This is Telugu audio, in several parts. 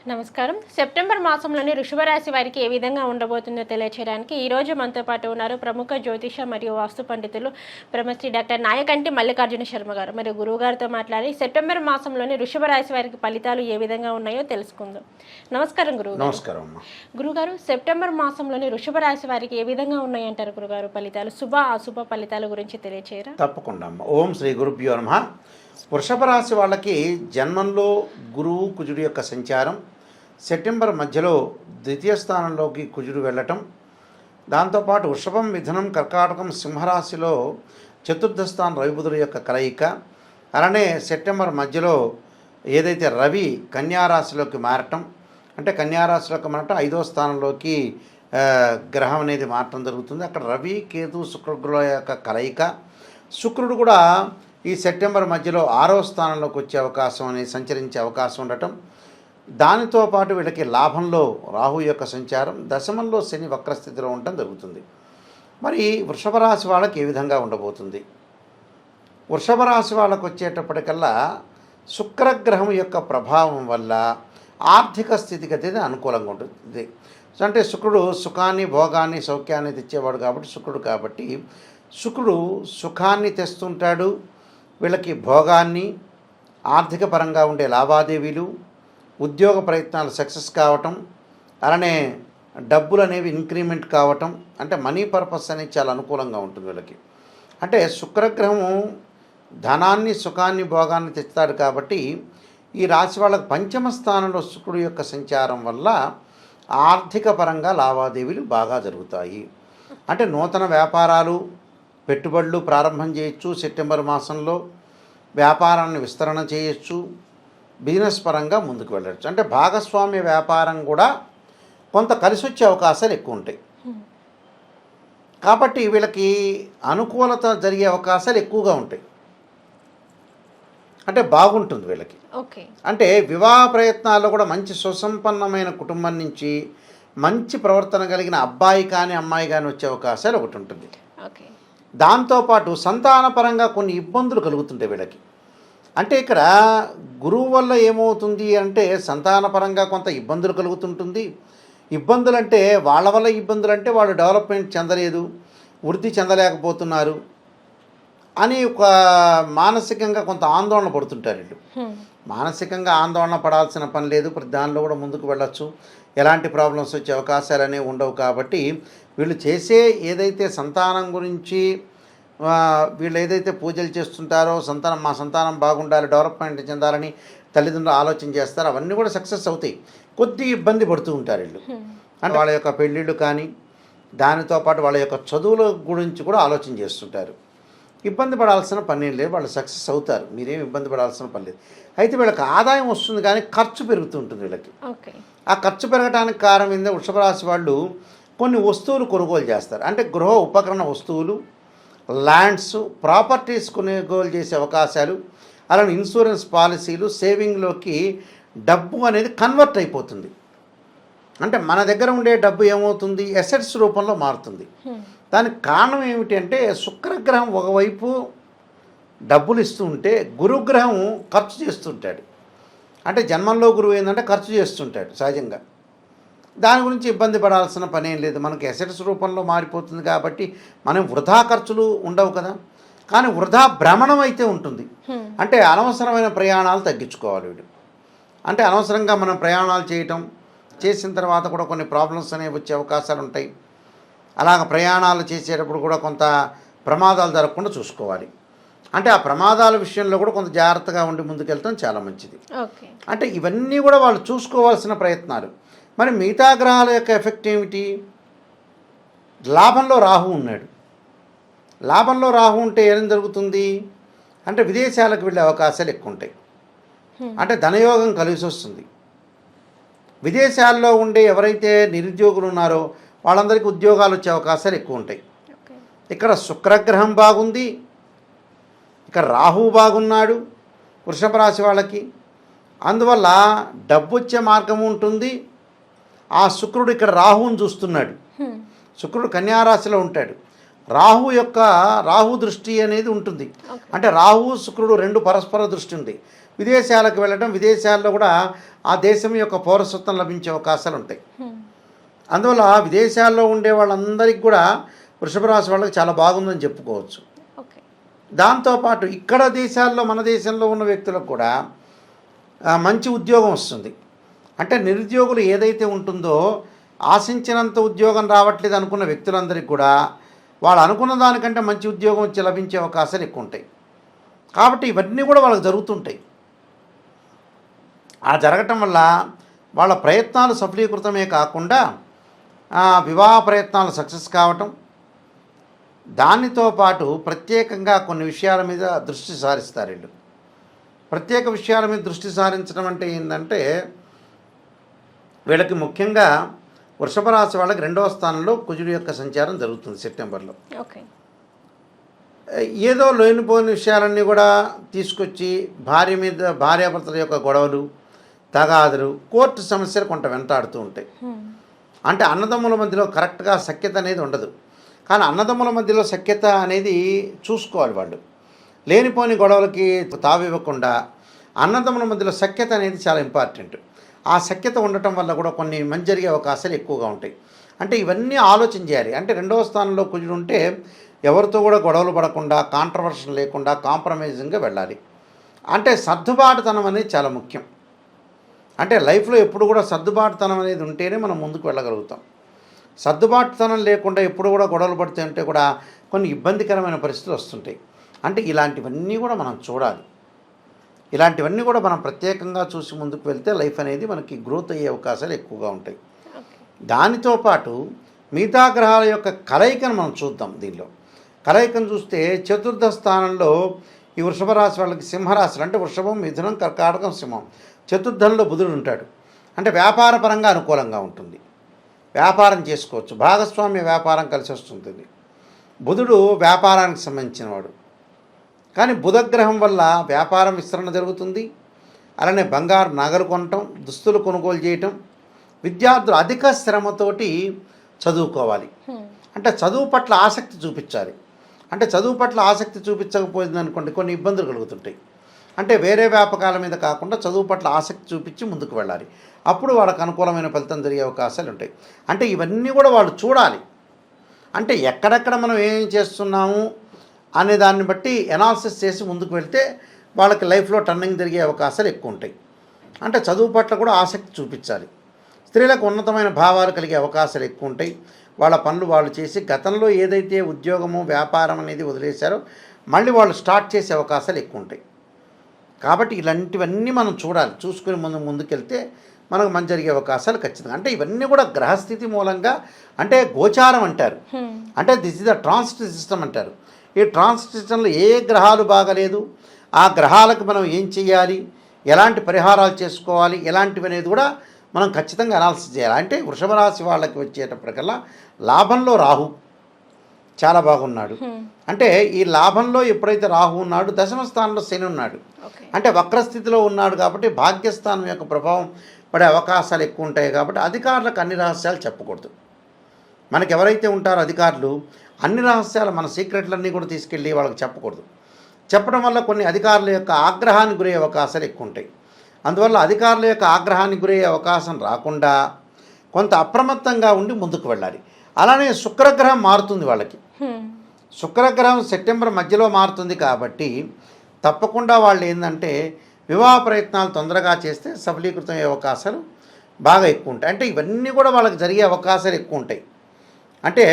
నమస్కారం. సెప్టెంబర్ మాసంలోని వృషభ రాశి వారికి ఏ విధంగా ఉండబోతుందో తెలియచేయడానికి ఈ రోజు మనతో పాటు ఉన్నారు ప్రముఖ జ్యోతిష మరియు వాస్తు పండితులు బ్రహ్మశ్రీ డాక్టర్ నాయకంటి మల్లికార్జున శర్మ గారు. మరియు గురువు గారితో మాట్లాడి సెప్టెంబర్ మాసంలోని వృషభ రాశి వారికి ఫలితాలు ఏ విధంగా ఉన్నాయో తెలుసుకుందాం. నమస్కారం గురువు. నమస్కారం. గురుగారు, సెప్టెంబర్ మాసంలోని వృషభ రాశి వారికి ఏ విధంగా ఉన్నాయంటారు గురుగారు? ఫలితాలు శుభ అశుభ ఫలితాల గురించి తెలియచేయరా? తప్పకుండా అమ్మ. ఓం శ్రీ గురుభ్యో నమః. వృషభ రాశి వాళ్ళకి జన్మంలో గురువు కుజుడు యొక్క సంచారం, సెప్టెంబర్ మధ్యలో ద్వితీయ స్థానంలోకి కుజుడు వెళ్ళటం, దాంతోపాటు వృషభం, మిథునం, కర్కాటకం, సింహరాశిలో చతుర్థ స్థానం రవిబుధుల యొక్క కలయిక, అలానే సెప్టెంబర్ మధ్యలో ఏదైతే రవి కన్యారాశిలోకి మారటం, అంటే కన్యారాశిలోకి మారటం 5వ స్థానంలోకి గ్రహం అనేది మారటం జరుగుతుంది. అక్కడ రవి, కేతు, శుక్రుల యొక్క కలయిక. శుక్రుడు కూడా ఈ సెప్టెంబర్ మధ్యలో 6వ స్థానంలోకి వచ్చే అవకాశం అనేది సంచరించే అవకాశం ఉండటం, దానితో పాటు వీళ్ళకి లాభంలో రాహు యొక్క సంచారం, దశమంలో శని వక్రస్థితిలో ఉండటం జరుగుతుంది. మరి వృషభ రాశి వాళ్ళకి ఏ విధంగా ఉండబోతుంది? వృషభ రాశి వాళ్ళకు వచ్చేటప్పటికల్లా శుక్రగ్రహం యొక్క ప్రభావం వల్ల ఆర్థిక స్థితిగతి అనుకూలంగా ఉంటుంది. అంటే శుక్రుడు సుఖాన్ని, భోగాన్ని, సౌఖ్యాన్ని తెచ్చేవాడు కాబట్టి శుక్రుడు సుఖాన్ని తెస్తుంటాడు. వీళ్ళకి భోగాన్ని, ఆర్థిక పరంగా ఉండే లావాదేవీలు, ఉద్యోగ ప్రయత్నాలు సక్సెస్ కావటం, అలానే డబ్బులు అనేవి ఇంక్రిమెంట్ కావటం, అంటే మనీ పర్పస్ అనేది చాలా అనుకూలంగా ఉంటుంది వీళ్ళకి. అంటే శుక్రగ్రహము ధనాన్ని, సుఖాన్ని, భోగాన్ని తెస్తాడు కాబట్టి ఈ రాశి వాళ్ళకి పంచమ స్థానంలో శుక్రుడు యొక్క సంచారం వల్ల ఆర్థిక పరంగా లావాదేవీలు బాగా జరుగుతాయి. అంటే నూతన వ్యాపారాలు, పెట్టుబడులు ప్రారంభం చేయొచ్చు. సెప్టెంబర్ మాసంలో వ్యాపారాన్ని విస్తరణ చేయొచ్చు. బిజినెస్ పరంగా ముందుకు వెళ్ళచ్చు. అంటే భాగస్వామ్య వ్యాపారం కూడా కొంత కలిసి వచ్చే అవకాశాలు ఎక్కువ ఉంటాయి. కాబట్టి వీళ్ళకి అనుకూలత జరిగే అవకాశాలు ఎక్కువగా ఉంటాయి. అంటే బాగుంటుంది వీళ్ళకి. అంటే వివాహ ప్రయత్నాల్లో కూడా మంచి సుసంపన్నమైన కుటుంబం నుంచి మంచి ప్రవర్తన కలిగిన అబ్బాయి కానీ అమ్మాయి కానీ వచ్చే అవకాశాలు ఒకటి ఉంటుంది. దాంతోపాటు సంతానపరంగా కొన్ని ఇబ్బందులు కలుగుతుంటాయి వీళ్ళకి. అంటే ఇక్కడ గురువు వల్ల ఏమవుతుంది అంటే సంతానపరంగా కొంత ఇబ్బందులు కలుగుతుంటుంది. ఇబ్బందులు అంటే వాళ్ళ వల్ల ఇబ్బందులు అంటే వాళ్ళు డెవలప్మెంట్ చెందలేదు, వృద్ధి చెందలేకపోతున్నారు అని ఒక మానసికంగా కొంత ఆందోళన పడుతుంటారు వీళ్ళు. మానసికంగా ఆందోళన పడాల్సిన పని లేదు, ప్రతి దానిలో కూడా ముందుకు వెళ్ళచ్చు. ఎలాంటి ప్రాబ్లమ్స్ వచ్చే అవకాశాలు అనేవి ఉండవు. కాబట్టి వీళ్ళు చేసే ఏదైతే సంతానం గురించి వీళ్ళు ఏదైతే పూజలు చేస్తుంటారో, మా సంతానం బాగుండాలి, డెవలప్మెంట్ చెందాలని తల్లిదండ్రులు ఆలోచన చేస్తారో అవన్నీ కూడా సక్సెస్ అవుతాయి. కొద్ది ఇబ్బంది పడుతూ ఉంటారు వీళ్ళు. అంటే వాళ్ళ యొక్క పెళ్ళిళ్ళు కానీ, దానితో పాటు వాళ్ళ యొక్క చదువుల గురించి కూడా ఆలోచన చేస్తుంటారు. ఇబ్బంది పడాల్సిన పని లేదు, వాళ్ళు సక్సెస్ అవుతారు. మీరేం ఇబ్బంది పడాల్సిన పని లేదు. అయితే వీళ్ళకి ఆదాయం వస్తుంది కానీ ఖర్చు పెరుగుతూ ఉంటుంది వీళ్ళకి. ఆ ఖర్చు పెరగడానికి కారణం ఏంటంటే వృషభ రాశి వాళ్ళు కొన్ని వస్తువులు కొనుగోలు చేస్తారు. అంటే గృహ ఉపకరణ వస్తువులు, ల్యాండ్స్, ప్రాపర్టీస్ కొనుగోలు చేసే అవకాశాలు, అలానే ఇన్సూరెన్స్ పాలసీలు, సేవింగ్లోకి డబ్బు అనేది కన్వర్ట్ అయిపోతుంది. అంటే మన దగ్గర ఉండే డబ్బు ఏమవుతుంది, అసెట్స్ రూపంలో మారుతుంది. దానికి కారణం ఏమిటి అంటే శుక్రగ్రహం ఒకవైపు డబ్బులు ఇస్తూ ఉంటే గురుగ్రహం ఖర్చు చేస్తుంటాడు. అంటే జన్మంలో గురువు ఏంటంటే ఖర్చు చేస్తుంటాడు సహజంగా. దాని గురించి ఇబ్బంది పడాల్సిన పని ఏం లేదు. మనకి అసెట్స్ రూపంలో మారిపోతుంది కాబట్టి మనం వృధా ఖర్చులు ఉండవు కదా. కానీ వృధా భ్రమణం అయితే ఉంటుంది. అంటే అనవసరమైన ప్రయాణాలు తగ్గించుకోవాలి వీడు. అంటే అనవసరంగా మనం ప్రయాణాలు చేసిన తర్వాత కూడా కొన్ని ప్రాబ్లమ్స్ అనేవి వచ్చే అవకాశాలు ఉంటాయి. అలాగ ప్రయాణాలు చేసేటప్పుడు కూడా కొంత ప్రమాదాలు జరగకుండా చూసుకోవాలి. అంటే ఆ ప్రమాదాల విషయంలో కూడా కొంత జాగ్రత్తగా ఉండి ముందుకెళ్ళటం చాలా మంచిది. అంటే ఇవన్నీ కూడా వాళ్ళు చూసుకోవాల్సిన ప్రయత్నాలు. మరి మిగతా గ్రహాల యొక్క ఎఫెక్ట్ ఏమిటి? లాభంలో రాహు ఉన్నాడు. లాభంలో రాహు ఉంటే ఏం జరుగుతుంది అంటే విదేశాలకు వెళ్ళే అవకాశాలు ఎక్కువ ఉంటాయి. అంటే ధనయోగం కలిసి వస్తుంది. విదేశాల్లో ఉండే ఎవరైతే నిరుద్యోగులు ఉన్నారో వాళ్ళందరికీ ఉద్యోగాలు వచ్చే అవకాశాలు ఎక్కువ ఉంటాయి. ఇక్కడ శుక్రగ్రహం బాగుంది, ఇక్కడ రాహు బాగున్నాడు వృషభ రాశి వాళ్ళకి. అందువల్ల డబ్బు వచ్చే మార్గం ఉంటుంది. ఆ శుక్రుడు ఇక్కడ రాహువుని చూస్తున్నాడు. శుక్రుడు కన్యారాశిలో ఉంటాడు. రాహు దృష్టి అనేది ఉంటుంది. అంటే రాహు శుక్రుడు రెండు పరస్పర దృష్టి ఉంది. విదేశాలకు వెళ్ళడం, విదేశాల్లో కూడా ఆ దేశం యొక్క పౌరసత్వం లభించే అవకాశాలు ఉంటాయి. అందువల్ల విదేశాల్లో ఉండే వాళ్ళందరికీ కూడా వృషభ రాశి వాళ్ళకి చాలా బాగుందని చెప్పుకోవచ్చు. దాంతోపాటు ఇక్కడ దేశాల్లో, మన దేశంలో ఉన్న వ్యక్తులకు కూడా మంచి ఉద్యోగం వస్తుంది. అంటే నిరుద్యోగులు ఏదైతే ఉంటుందో, ఆశించినంత ఉద్యోగం రావట్లేదు అనుకున్న వ్యక్తులందరికీ కూడా వాళ్ళు అనుకున్న దానికంటే మంచి ఉద్యోగం వచ్చి లభించే అవకాశాలు ఎక్కువ ఉంటాయి. కాబట్టి ఇవన్నీ కూడా వాళ్ళకి జరుగుతుంటాయి. ఆ జరగటం వల్ల వాళ్ళ ప్రయత్నాలు సఫలీకృతమే కాకుండా వివాహ ప్రయత్నాలు సక్సెస్ కావటం, దానితో పాటు ప్రత్యేకంగా కొన్ని విషయాల మీద దృష్టి సారిస్తారు వీళ్ళు. ప్రత్యేక విషయాల మీద దృష్టి సారించడం అంటే ఏంటంటే, వీళ్ళకి ముఖ్యంగా వృషభ రాశి వాళ్ళకి 2వ స్థానంలో కుజుడి యొక్క సంచారం జరుగుతుంది సెప్టెంబర్లో. ఏదో లేనిపోని విషయాలన్నీ కూడా తీసుకొచ్చి భార్యాభర్తల యొక్క గొడవలు, తగాదులు, కోర్టు సమస్యలు కొంత వెంటాడుతూ ఉంటాయి. అంటే అన్నదమ్ముల మధ్యలో కరెక్ట్గా సఖ్యత అనేది ఉండదు. కానీ అన్నదమ్ముల మధ్యలో సఖ్యత అనేది చూసుకోవాలి వాళ్ళు. లేనిపోని గొడవలకి తావివ్వకుండా అన్నదమ్ముల మధ్యలో సఖ్యత అనేది చాలా ఇంపార్టెంట్. ఆ సఖ్యత ఉండటం వల్ల కూడా కొన్ని మంచి జరిగే అవకాశాలు ఎక్కువగా ఉంటాయి. అంటే ఇవన్నీ ఆలోచన చేయాలి. అంటే 2వ స్థానంలో కుజుడు ఉంటే ఎవరితో కూడా గొడవలు పడకుండా, కాంట్రవర్షన్ లేకుండా కాంప్రమైజింగ్గా వెళ్ళాలి. అంటే సర్దుబాటుతనం అనేది చాలా ముఖ్యం. అంటే లైఫ్లో ఎప్పుడు కూడా సర్దుబాటుతనం అనేది ఉంటేనే మనం ముందుకు వెళ్ళగలుగుతాం. సర్దుబాటుతనం లేకుండా ఎప్పుడు కూడా గొడవలు పడుతూ ఉంటే కూడా కొన్ని ఇబ్బందికరమైన పరిస్థితులు వస్తుంటాయి. అంటే ఇలాంటివన్నీ కూడా మనం చూడాలి. ఇలాంటివన్నీ కూడా మనం ప్రత్యేకంగా చూసి ముందుకు వెళ్తే లైఫ్ అనేది మనకి గ్రోత్ అయ్యే అవకాశాలు ఎక్కువగా ఉంటాయి. దానితో పాటు మిగతా గ్రహాల యొక్క కలయికను మనం చూద్దాం. దీనిలో కలయికను చూస్తే 4వ స్థానంలో ఈ వృషభ రాశి వాళ్ళకి సింహరాశులు, అంటే వృషభం, మిథునం, కర్కాటకం, సింహం, 4థంలో బుధుడు ఉంటాడు. అంటే వ్యాపార పరంగా అనుకూలంగా ఉంటుంది. వ్యాపారం చేసుకోవచ్చు, భాగస్వామ్య వ్యాపారం కలిసి వస్తుంది. బుధుడు వ్యాపారానికి సంబంధించినవాడు. కానీ బుధగ్రహం వల్ల వ్యాపారం విస్తరణ జరుగుతుంది. అలానే బంగారు నగలు కొనటం, దుస్తులు కొనుగోలు చేయటం. విద్యార్థులు అధిక శ్రమతోటి చదువుకోవాలి. అంటే చదువు పట్ల ఆసక్తి చూపించాలి. అంటే చదువు పట్ల ఆసక్తి చూపించకపోయింది అనుకోండి కొన్ని ఇబ్బందులు కలుగుతుంటాయి. అంటే వేరే వ్యాపకాల మీద కాకుండా చదువు పట్ల ఆసక్తి చూపించి ముందుకు వెళ్ళాలి. అప్పుడు వాళ్ళకు అనుకూలమైన ఫలితం జరిగే అవకాశాలు ఉంటాయి. అంటే ఇవన్నీ కూడా వాళ్ళు చూడాలి. అంటే ఎక్కడెక్కడ మనం ఏం చేస్తున్నాము అనే దాన్ని బట్టి ఎనాలిసిస్ చేసి ముందుకు వెళ్తే వాళ్ళకి లైఫ్లో టర్నింగ్ జరిగే అవకాశాలు ఎక్కువ ఉంటాయి. అంటే చదువు పట్ల కూడా ఆసక్తి చూపించాలి. స్త్రీలకు ఉన్నతమైన భావాలు కలిగే అవకాశాలు ఎక్కువ ఉంటాయి. వాళ్ళ పనులు వాళ్ళు చేసి గతంలో ఏదైతే ఉద్యోగము, వ్యాపారం అనేది వదిలేశారో మళ్ళీ వాళ్ళు స్టార్ట్ చేసే అవకాశాలు ఎక్కువ ఉంటాయి. కాబట్టి ఇలాంటివన్నీ మనం చూడాలి. చూసుకుని ముందుకెళ్తే మనకు మంచి జరిగే అవకాశాలు ఖచ్చితంగా. అంటే ఇవన్నీ కూడా గ్రహస్థితి మూలంగా, అంటే గోచారం అంటారు. అంటే this is the transit system అంటారు. ఈ ట్రాన్సిట్ సిస్టంలో ఏ గ్రహాలు బాగలేదు, ఆ గ్రహాలకు మనం ఏం చేయాలి, ఎలాంటి పరిహారాలు చేసుకోవాలి, ఎలాంటివి అనేది కూడా మనం ఖచ్చితంగా అనాలిసిస్ చేయాలి. అంటే వృషభ రాశి వాళ్ళకి వచ్చేటప్పటికల్లా లాభంలో రాహు చాలా బాగున్నాడు. అంటే ఈ లాభంలో ఎప్పుడైతే రాహు ఉన్నాడు, 10వ స్థానంలో శని ఉన్నాడు. అంటే వక్రస్థితిలో ఉన్నాడు కాబట్టి భాగ్యస్థానం యొక్క ప్రభావం పడే అవకాశాలు ఎక్కువ ఉంటాయి. కాబట్టి అధికారులకు అన్ని రహస్యాలు చెప్పకూడదు. మనకి ఎవరైతే ఉంటారో అధికారులు, అన్ని రహస్యాలు, మన సీక్రెట్లన్నీ కూడా తీసుకెళ్ళి వాళ్ళకి చెప్పకూడదు. చెప్పడం వల్ల కొన్ని అధికారుల యొక్క ఆగ్రహానికి గురయ్యే అవకాశాలు ఎక్కువ ఉంటాయి. అందువల్ల అధికారుల యొక్క ఆగ్రహానికి గురయ్యే అవకాశం రాకుండా కొంత అప్రమత్తంగా ఉండి ముందుకు వెళ్ళాలి. అలానే శుక్రగ్రహం మారుతుంది వాళ్ళకి. శుక్రగ్రహం సెప్టెంబర్ మధ్యలో మారుతుంది కాబట్టి తప్పకుండా వాళ్ళు ఏంటంటే వివాహ ప్రయత్నాలు తొందరగా చేస్తే సఫలీకృతం అయ్యే అవకాశాలు బాగా ఎక్కువ ఉంటాయి. అంటే ఇవన్నీ కూడా వాళ్ళకి జరిగే అవకాశాలు ఎక్కువ ఉంటాయి. అంటే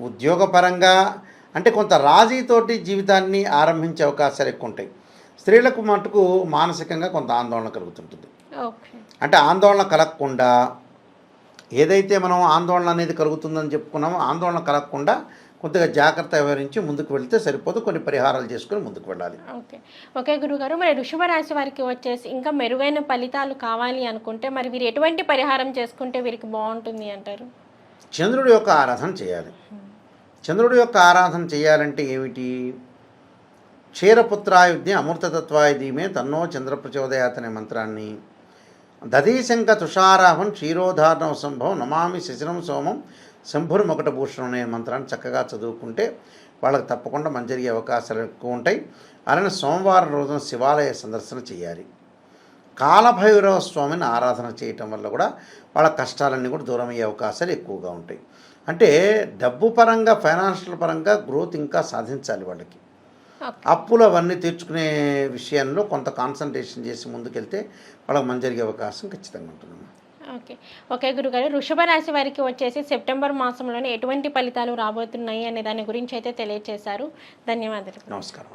ఉద్యోగపరంగా అంటే కొంత రాజీతోటి జీవితాన్ని ఆరంభించే అవకాశాలు ఎక్కువ ఉంటాయి. స్త్రీలకు మటుకు మానసికంగా కొంత ఆందోళన కలుగుతుంటుంది. అంటే ఆందోళన కలగకుండా, ఏదైతే మనం ఆందోళన అనేది కలుగుతుందని చెప్పుకున్నామో ఆందోళన కలగకుండా కొద్దిగా జాగ్రత్త వ్యవహరించి ముందుకు వెళ్తే సరిపోదు. కొన్ని పరిహారాలు చేసుకుని ముందుకు వెళ్ళాలి. ఓకే గురుగారు, మరి వృషభ రాశి వారికి వచ్చేసి ఇంకా మెరుగైన ఫలితాలు కావాలి అనుకుంటే మరి వీరు ఎటువంటి పరిహారం చేసుకుంటే వీరికి బాగుంటుంది అంటారు? చంద్రుడి యొక్క ఆరాధన చేయాలి. చంద్రుడి యొక్క ఆరాధన చేయాలంటే ఏమిటి? క్షీరపుత్రాయుధ్ని అమృతతత్వాయ ధీమే తన్నో చంద్ర ప్రచోదయాత్ అనే మంత్రాన్ని, దధీశంక తుషారాహం క్షీరోధారణం సంభవం నమామి శశిరం సోమం శంభుర్మకుటభూషణం అనే మంత్రాన్ని చక్కగా చదువుకుంటే వాళ్ళకి తప్పకుండా మంచి జరిగే అవకాశాలు ఎక్కువ ఉంటాయి. అలానే సోమవారం రోజున శివాలయ సందర్శన చేయాలి. కాలభైరవ స్వామిని ఆరాధన చేయటం వల్ల కూడా వాళ్ళ కష్టాలన్నీ కూడా దూరం అయ్యే అవకాశాలు ఎక్కువగా ఉంటాయి. అంటే డబ్బు పరంగా, ఫైనాన్షియల్ పరంగా గ్రోత్ ఇంకా సాధించాలి వాళ్ళకి. అప్పులు అవన్నీ తీర్చుకునే విషయంలో కొంత కాన్సన్ట్రేషన్ చేసి ముందుకెళ్తే వాళ్ళకి మంచి జరిగే అవకాశం ఖచ్చితంగా ఉంటుందమ్మా. ఓకే గురుగారు, వృషభ రాశి వారికి వచ్చేసి సెప్టెంబర్ మాసంలోనే ఎటువంటి ఫలితాలు రాబోతున్నాయి అనే దాని గురించి అయితే తెలియజేశారు. ధన్యవాదాలు. నమస్కారం.